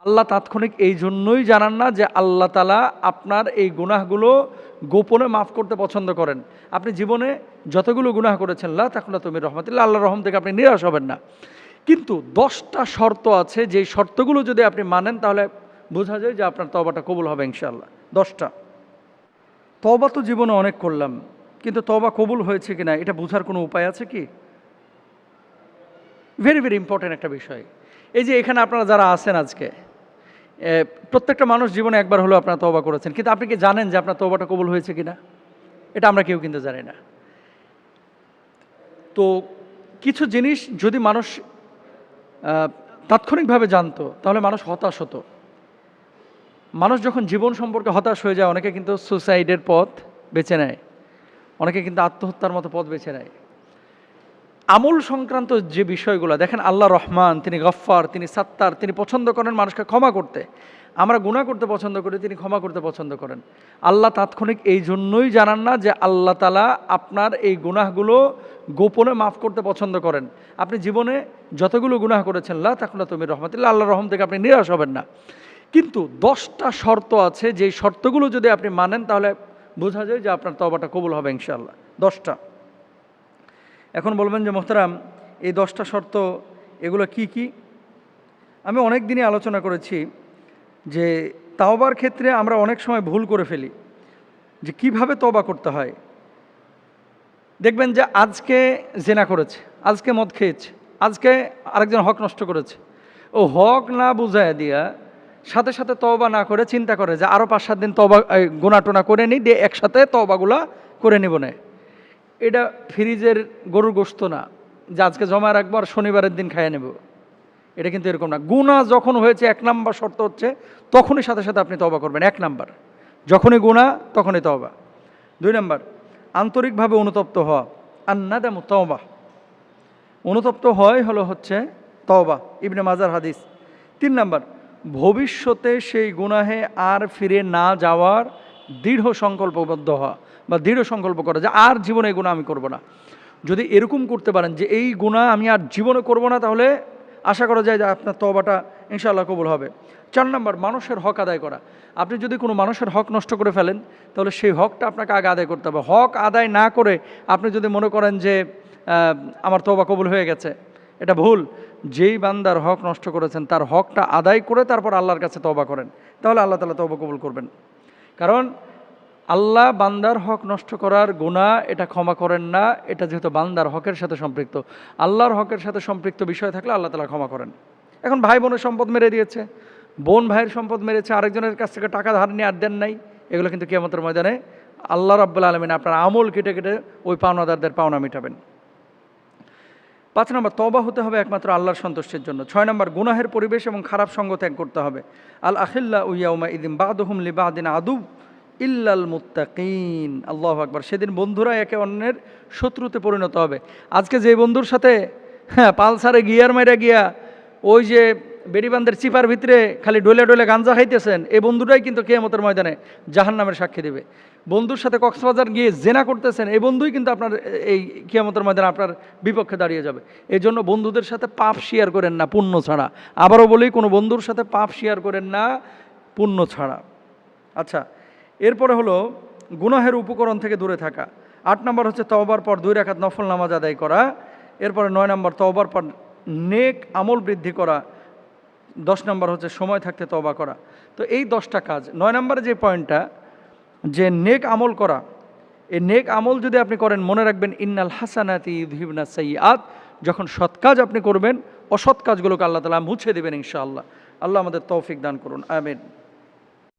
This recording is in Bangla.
আল্লাহ তাৎক্ষণিক এই জন্যই জানান না যে আল্লাহ তাআলা আপনার এই গুনাহগুলো গোপনে মাফ করতে পছন্দ করেন। আপনি জীবনে যতগুলো গুনাহ করেছেন লা তাকনাতু মির রাহমাতিল্লাহ, আল্লাহর রহম থেকে আপনি নিরাশ হবেন না। কিন্তু 10টা শর্ত আছে, যেই শর্তগুলো যদি আপনি মানেন তাহলে বোঝা যায় যে আপনার তওবাটা কবুল হবে ইনশাআল্লাহ। 10টা। তওবা তো জীবনে অনেক করলাম, কিন্তু তওবা কবুল হয়েছে কিনা এটা বোঝার কোনো উপায় আছে কি? ভেরি ভেরি ইম্পর্ট্যান্ট একটা বিষয়। এই যে এখানে আপনারা যারা আছেন আজকে, প্রত্যেকটা মানুষ জীবনে একবার হলেও আপনারা তওবা করেছেন, কিন্তু আপনি কি জানেন যে আপনার তওবাটা কবুল হয়েছে কিনা? এটা আমরা কেউ কিন্তু জানি না। তো কিছু জিনিস যদি মানুষ তাৎক্ষণিকভাবে জানতো তাহলে মানুষ হতাশ হতো। মানুষ যখন জীবন সম্পর্কে হতাশ হয়ে যায়, অনেকে কিন্তু সুসাইডের পথ বেছে নেয়, অনেকে কিন্তু আত্মহত্যার মতো পথ বেছে নেয়। আমল সংক্রান্ত যে বিষয়গুলো দেখেন, আল্লাহ রহমান, তিনি গফফার, তিনি সাত্তার, তিনি পছন্দ করেন মানুষকে ক্ষমা করতে। আমরা গুনাহ করতে পছন্দ করি, তিনি ক্ষমা করতে পছন্দ করেন। আল্লাহ তাৎক্ষণিক এই জন্যই জানান না যে আল্লাহ তাআলা আপনার এই গুনাহগুলো গোপনে মাফ করতে পছন্দ করেন। আপনি জীবনে যতগুলো গুনাহ করেছেন লা তাকনাতু মির রাহমাতিল্লাহ, আল্লাহর রহম থেকে আপনি নিরাশ হবেন না। কিন্তু 10টা শর্ত আছে, যেই শর্তগুলো যদি আপনি মানেন তাহলে বোঝা যায় যে আপনার তওবাটা কবুল হবে ইনশাআল্লাহ। 10টা। এখন বলবেন যে মোহতারাম, এই 10টা শর্ত এগুলো কি কি? আমি অনেক দিনই আলোচনা করেছি যে তাওবার ক্ষেত্রে আমরা অনেক সময় ভুল করে ফেলি, যে কিভাবে তওবা করতে হয়। দেখবেন যে আজকে জেনা করেছে, আজকে মদ খেয়েছে, আজকে আরেকজন হক নষ্ট করেছে, ও হক না বুঝায় দিয়া সাথে সাথে তওবা না করে চিন্তা করে যে আরও 5-7 দিন তওবা গোনা টোনা করে নিই, দিয়ে একসাথে তওবাগুলা করে নিব না। এটা ফ্রিজের গরুর গোশত না যে আজকে জমা রাখবো আর শনিবারের দিন খাইয়ে নেব। এটা কিন্তু এরকম না। গুনাহ যখন হয়েছে 1 নাম্বার শর্ত হচ্ছে তখনই সাথে সাথে আপনি তওবা করবেন। 1 নাম্বার, যখনই গুনাহ তখনই তওবা। 2 নাম্বার, আন্তরিকভাবে অনুতপ্ত হওয়া, আন-নাদামু তাওবা। অনুতপ্ত হচ্ছে তওবা, ইবনে মাজার হাদিস। 3 নাম্বার, ভবিষ্যতে সেই গুনাহে আর ফিরে না যাওয়ার দৃঢ় সংকল্পবদ্ধ হওয়া বা দৃঢ় সংকল্প করা যে আর জীবনে এই গুনাহ আমি করব না। যদি এরকম করতে পারেন যে এই গুনাহ আমি আর জীবনে করব না, তাহলে আশা করা যায় যে আপনার তওবাটা ইনশাআল্লাহ কবুল হবে। 4 নাম্বার, মানুষের হক আদায় করা। আপনি যদি কোনো মানুষের হক নষ্ট করে ফেলেন তাহলে সেই হকটা আপনাকে আগে আদায় করতে হবে। হক আদায় না করে আপনি যদি মনে করেন যে আমার তওবা কবুল হয়ে গেছে, এটা ভুল। যেই বান্দার হক নষ্ট করেছেন তার হকটা আদায় করে তারপর আল্লাহর কাছে তওবা করেন, তাহলে আল্লাহ তাআলা তওবা কবুল করবেন। কারণ আল্লাহ বান্দার হক নষ্ট করার গুনাহ এটা ক্ষমা করেন না, এটা যেহেতু বান্দার হকের সাথে সম্পৃক্ত। আল্লাহর হকের সাথে সম্পৃক্ত বিষয় থাকলে আল্লাহ তাআলা ক্ষমা করেন। এখন ভাই বোনের সম্পদ মেরে দিয়েছে, বোন ভাইয়ের সম্পদ মেরেছে, আরেকজনের কাছ থেকে টাকা ধার নিয়ে আর দেন নাই, এগুলো কিন্তু কিয়ামতের ময়দানে আল্লাহ রাব্বুল আলামিন আপনার আমল কেটে কেটে ওই পাওনাদারদের পাওনা মিটাবেন। 5 নম্বর, তওবা হতে হবে একমাত্র আল্লাহর সন্তুষ্টির জন্য। 6 নম্বর, গুনাহের পরিবেশ এবং খারাপ সঙ্গ ত্যাগ করতে হবে। আল আখিল্লা ইয়াউমা ইদিন বাদুহুম লিবাদিন আদু ইল্লাল মুত্তাকিন। আল্লাহু আকবার। সেদিন বন্ধুরা একে অন্যের শত্রুতে পরিণত হবে। আজকে যে বন্ধুর সাথে পালসারে গিয়ার মাইরা গিয়া ওই যে বেড়িবান্ধের চিপার ভিতরে খালি ডলে ডলে গাঞ্জা খাইতেছেন, এই বন্ধুটাই কিন্তু কিয়ামতের ময়দানে জাহান্নামের সাক্ষী দেবে। বন্ধুর সাথে কক্সবাজার গিয়ে জেনা করতেছেন, এই বন্ধুই কিন্তু আপনার এই কিয়ামতের ময়দানে আপনার বিপক্ষে দাঁড়িয়ে যাবে। এই জন্য বন্ধুদের সাথে পাপ শেয়ার করেন না পুণ্য ছাড়া। আবারও বলি, কোনো বন্ধুর সাথে পাপ শেয়ার করেন না পুণ্য ছাড়া। আচ্ছা, এরপরে হলো গুনাহের উপকরণ থেকে দূরে থাকা। 8 নম্বর হচ্ছে তওবার পর 2 রাকাত নফল নামাজ আদায় করা। এরপরে 9 নম্বর, তওবার পর নেক আমল বৃদ্ধি করা। 10 নম্বর হচ্ছে সময় থাকতে তওবা করা। তো এই 10টা কাজ। 9 নম্বরে যে পয়েন্টটা, যে নেক আমল করা, এই নেক আমল যদি আপনি করেন, মনে রাখবেন ইন্নাল হাসানাতি ইউযহিবনাস সাইয়্যাত। যখন সৎ কাজ আপনি করবেন, অসৎ কাজগুলোকে আল্লাহ তাআলা মুছে দেবেন ইনশাআল্লাহ। আল্লাহ আমাদের তৌফিক দান করুন, আমিন।